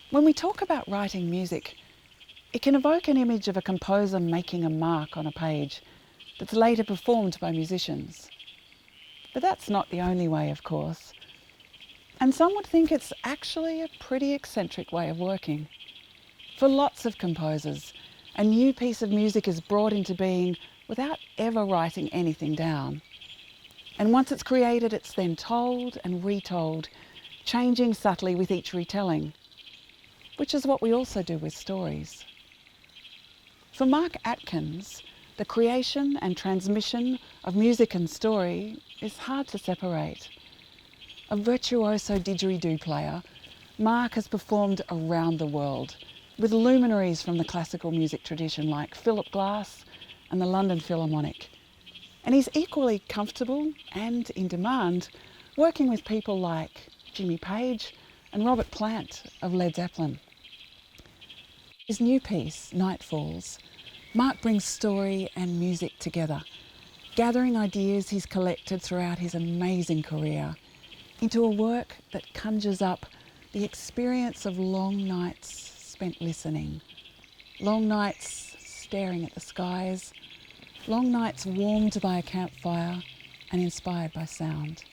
When we talk about writing music, it can evoke an image of a composer making a mark on a page that's later performed by musicians. But that's not the only way, of course. And some would think it's actually a pretty eccentric way of working. For lots of composers, a new piece of music is brought into being without ever writing anything down. And once it's created, it's then told and retold, changing subtly with each retelling, which is what we also do with stories. For Mark Atkins, the creation and transmission of music and story is hard to separate. A virtuoso didgeridoo player, Mark has performed around the world with luminaries from the classical music tradition like Philip Glass and the London Philharmonic. And he's equally comfortable and in demand working with people like Jimmy Page and Robert Plant of Led Zeppelin. His new piece, Nightfalls, Mark brings story and music together, gathering ideas he's collected throughout his amazing career into a work that conjures up the experience of long nights spent listening, long nights staring at the skies, long nights warmed by a campfire and inspired by sound.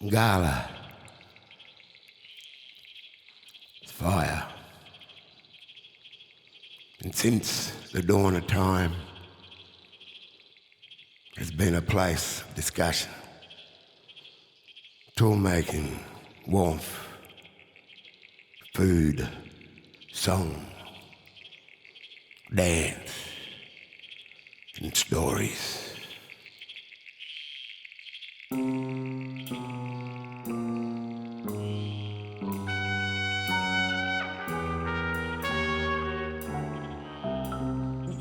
Gala. It's fire. And since the dawn of time, it's been a place of discussion, tool-making, warmth, food, song, dance, and stories.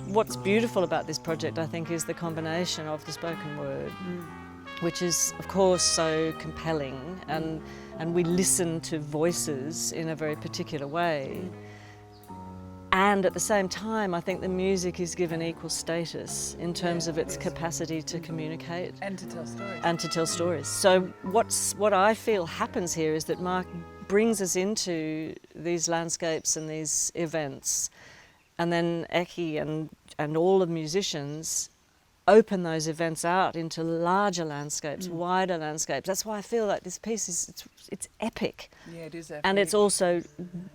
What's beautiful about this project, I think, is the combination of the spoken word, which is, of course, so compelling, and we listen to voices in a very particular way. And at the same time, I think the music is given equal status in terms of its capacity to communicate. And to tell stories. And to tell stories. So what I feel happens here is that Mark brings us into these landscapes and these events, and then Erkki and all the musicians open those events out into larger landscapes, wider landscapes. That's why I feel like this piece it's epic. Yeah, it is epic. And it's also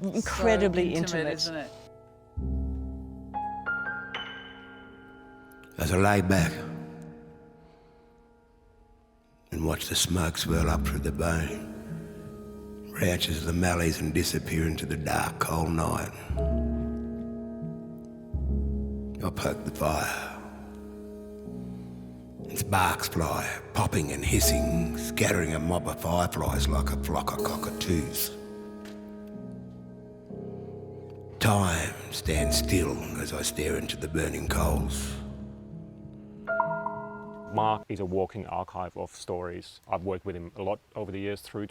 incredibly so intimate. Isn't it? As I lay back and watch the smoke swirl up through the bone, branches the mallees and disappear into the dark, cold night, I poke the fire. And sparks fly, popping and hissing, scattering a mob of fireflies like a flock of cockatoos. Time stands still as I stare into the burning coals. Mark is a walking archive of stories. I've worked with him a lot over the years through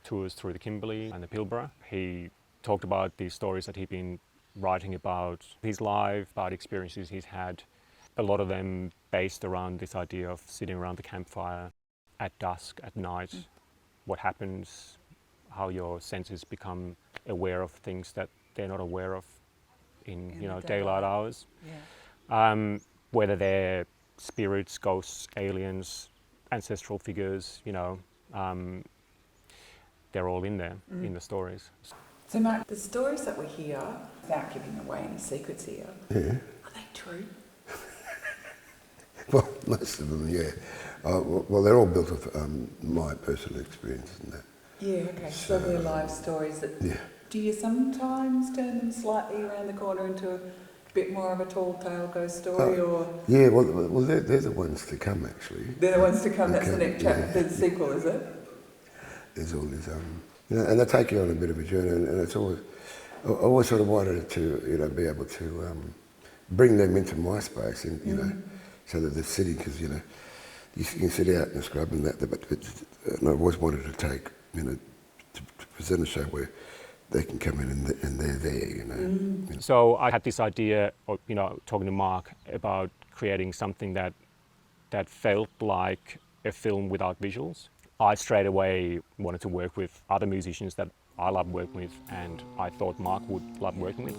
tours through the Kimberley and the Pilbara. He talked about these stories that he'd been writing about his life, about experiences he's had, a lot of them based around this idea of sitting around the campfire at dusk, at night, what happens, how your senses become aware of things that they're not aware of in daylight hours. Yeah. Whether they're spirits, ghosts, aliens, ancestral figures, they're all in there in the stories. So Mark, the stories that we hear, without giving away any secrets here, are they true? Well, most of them, yeah. Well, they're all built off my personal experience and that. Yeah, okay. So they're live stories that... Yeah. Do you sometimes turn them slightly around the corner into a bit more of a tall tale ghost story, or...? Yeah, well they're the ones to come, actually. They're the ones to come, that's the Okay, next chapter, the sequel, is it? There's all this, and they take you on a bit of a journey, and it's always... I always sort of wanted to, be able to bring them into my space, and, so that they're sitting, because, you can sit out in the scrub and that, but and I always wanted to take, to present a show where they can come in and they're there, So I had this idea of, talking to Mark about creating something that felt like a film without visuals. I straight away wanted to work with other musicians that I love working with and I thought Mark would love working with.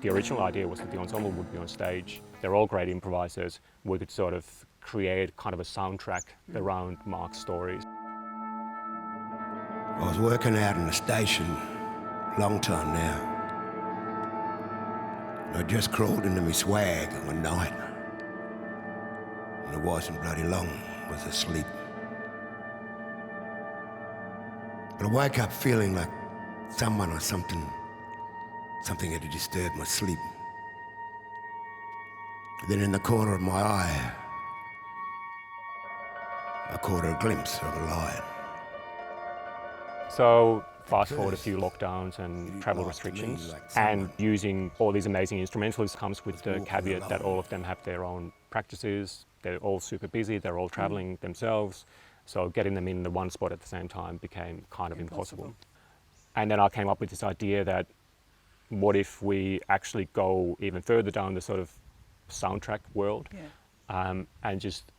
The original idea was that the ensemble would be on stage. They're all great improvisers. We could sort of create kind of a soundtrack around Mark's stories. I was working out in the station a long time now. I just crawled into my swag one night. And it wasn't bloody long, I was asleep. But I woke up feeling like someone or something had disturbed my sleep. Then in the corner of my eye, I caught a glimpse of a light. So fast forward a few lockdowns and travel restrictions, and using all these amazing instrumentalists comes with the caveat that all of them have their own practices. They're all super busy, they're all traveling themselves, so getting them in the one spot at the same time became kind of impossible. And then I came up with this idea that what if we actually go even further down the sort of soundtrack world, and just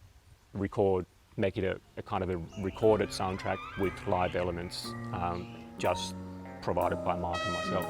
make it a kind of a recorded soundtrack with live elements, just provided by Mark and myself.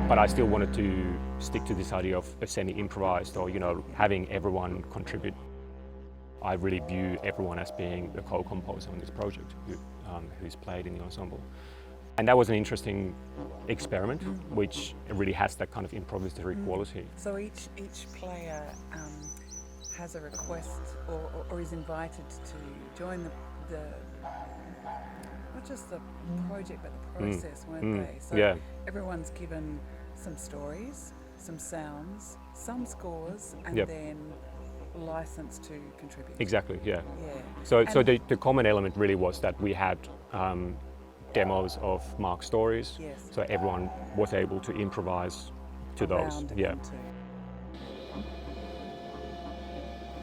But I still wanted to stick to this idea of a semi-improvised, or having everyone contribute. I really view everyone as being a co-composer on this project who's played in the ensemble. And that was an interesting experiment, which really has that kind of improvisatory quality. So each player has a request or is invited to join the not just the project but the process, weren't they? So everyone's given some stories, some sounds, some scores, and then license to contribute. Exactly, yeah. So the common element really was that we had demos of Mark's stories, so everyone was able to improvise to those.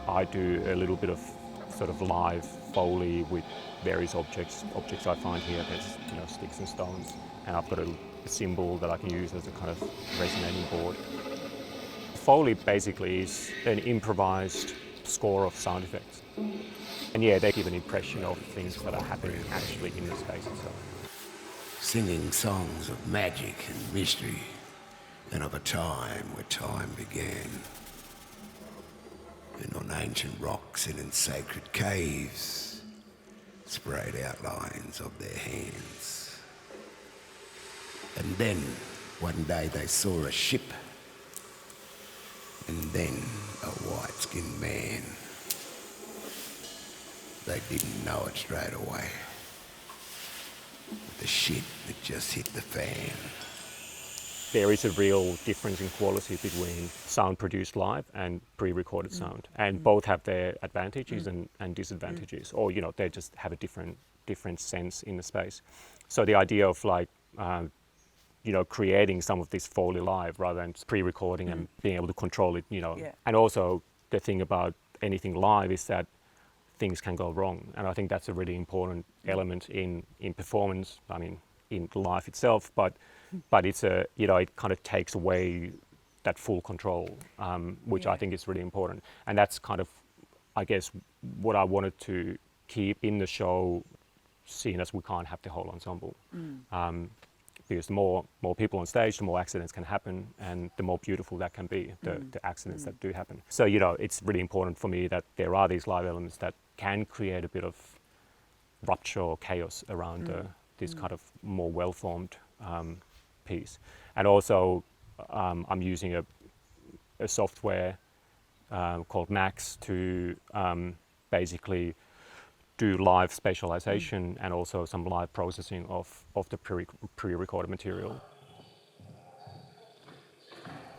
I do a little bit of sort of live Foley with various objects I find here. There's sticks and stones, and I've got a cymbal that I can use as a kind of resonating board. Foley basically is an improvised score of sound effects. And they give an impression of things that are happening actually in the space itself. Singing songs of magic and mystery, and of a time where time began. And on ancient rocks and in sacred caves, sprayed outlines of their hands. And then, one day they saw a ship, and then a white-skinned man. They didn't know it straight away. The shit that just hit the fan. There is a real difference in quality between sound produced live and pre-recorded sound, and both have their advantages and disadvantages, or they just have a different sense in the space. So the idea of creating some of this Foley live rather than pre-recording and being able to control it, and also the thing about anything live is that things can go wrong, and I think that's a really important element in performance. I mean, in life itself, but it's it kind of takes away that full control, which I think is really important, and that's kind of, I guess, what I wanted to keep in the show, seeing as we can't have the whole ensemble. Because the more people on stage, the more accidents can happen, and the more beautiful that can be, the accidents that do happen. So, it's really important for me that there are these live elements that can create a bit of rupture or chaos around this kind of more well-formed piece. And also, I'm using a software called Max to basically do live spatialization and also some live processing of the pre-recorded material.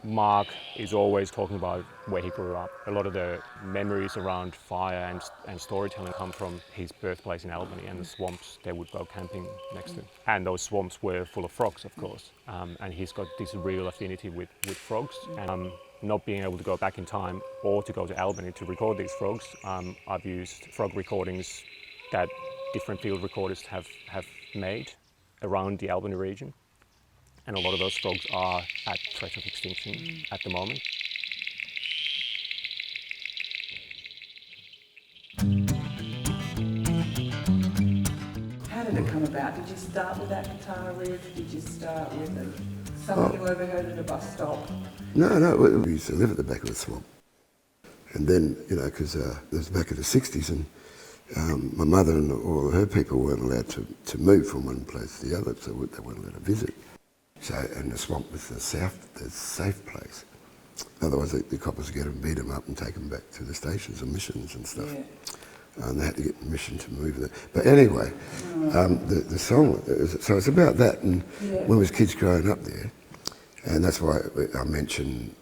Mark is always talking about where he grew up. A lot of the memories around fire and storytelling come from his birthplace in Albany and the swamps they would go camping next to. And those swamps were full of frogs, of course. And he's got this real affinity with frogs. And not being able to go back in time or to go to Albany to record these frogs, I've used frog recordings that different field recorders have made around the Albany region. And a lot of those frogs are at threat of extinction at the moment. How did it come about? Did you start with that guitar riff? Did you start with someone you overheard at a bus stop? No, we used to live at the back of the swamp. And then, because it was back in the 60s and my mother and all her people weren't allowed to move from one place to the other, so they weren't allowed to visit. So, and the swamp was the safe place. Otherwise, the coppers would get them, beat them up, and take them back to the stations and missions and stuff. Yeah. And they had to get permission to move there. But anyway, the song. So it's about that, and when we was kids growing up there, and that's why I mentioned.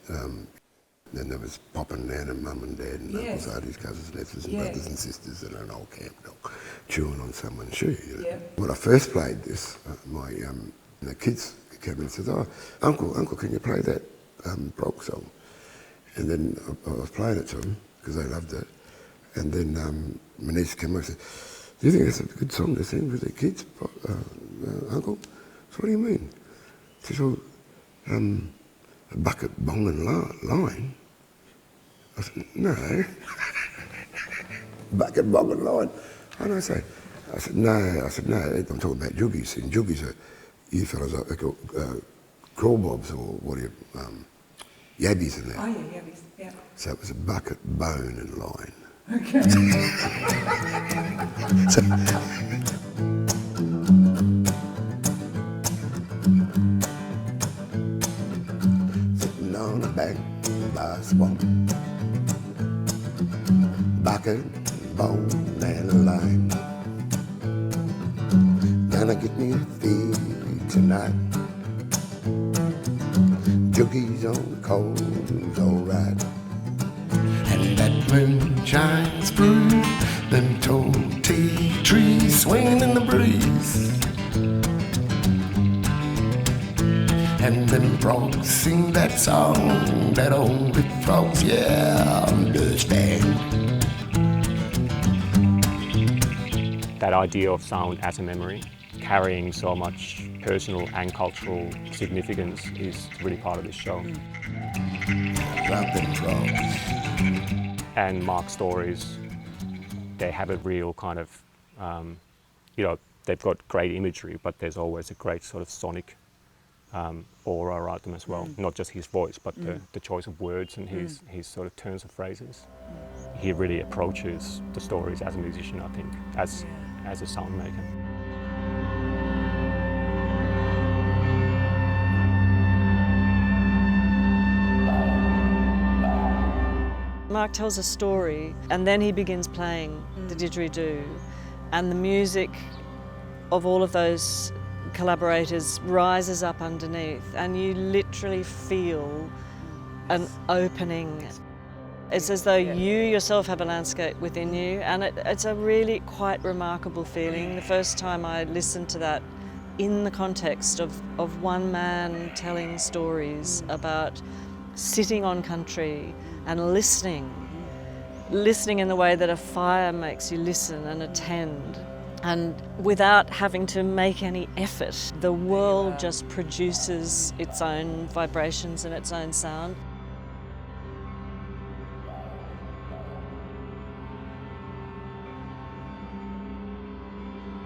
Then there was Pop and Nan and Mum and Dad and uncles, aunties, cousins, nephews and brothers and sisters and an old camp dog chewing on someone's shoe. When I first played this, the kids came in and said, "Oh, Uncle, can you play that prog song?" And then I was playing it to them because they loved it. And then my niece came over and said, "Do you think that's a good song to sing for the kids, Uncle?" So what do you mean? She said, "Well, a bucket, bong and line." I said, "No." Bucket, bong and line. And I said, no. I'm talking about juggies. And juggies are, you fellas are called crawl bobs or what do you, yabbies and that. Oh yeah, yabbies, yeah. So it was a bucket, bone and line. Okay. So, sitting on a bank by a swamp, bucket, bone and line. Gonna get me a feed tonight. Juggies on the coals, alright. And that moon shines through them tall tea trees swinging in the breeze. And them frogs sing that song that only frogs, understand. That idea of sound as a memory, carrying so much personal and cultural significance, is really part of this show. Love them frogs. And Mark's stories, they have a real kind of, they've got great imagery, but there's always a great sort of sonic aura around them as well. Not just his voice, but the choice of words and his sort of turns of phrases. He really approaches the stories as a musician, I think, as a sound maker. Mark tells a story and then he begins playing the didgeridoo, and the music of all of those collaborators rises up underneath, and you literally feel an opening. It's as though you yourself have a landscape within you, and it's a really quite remarkable feeling. The first time I listened to that in the context of one man telling stories about sitting on country and listening in the way that a fire makes you listen and attend. And without having to make any effort, the world just produces its own vibrations and its own sound.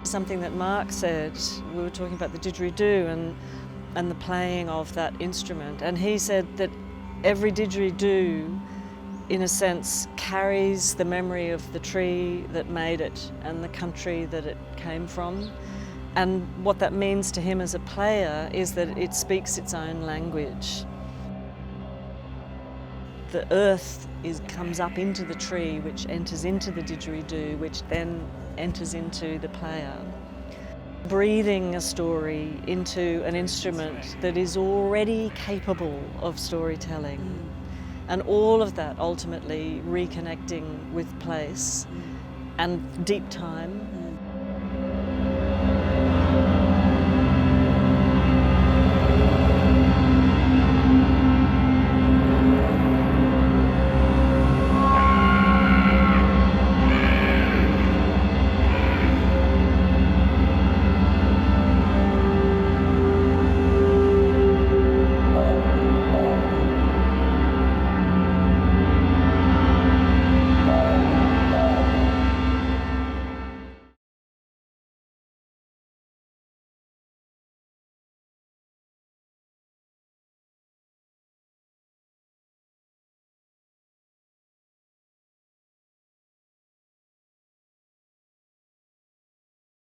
Something that Mark said, we were talking about the didgeridoo and the playing of that instrument, and he said that every didgeridoo, in a sense, carries the memory of the tree that made it and the country that it came from. And what that means to him as a player is that it speaks its own language. The earth comes up into the tree, which enters into the didgeridoo, which then enters into the player. breathing a story into an instrument that is already capable of storytelling. And all of that ultimately reconnecting with place and deep time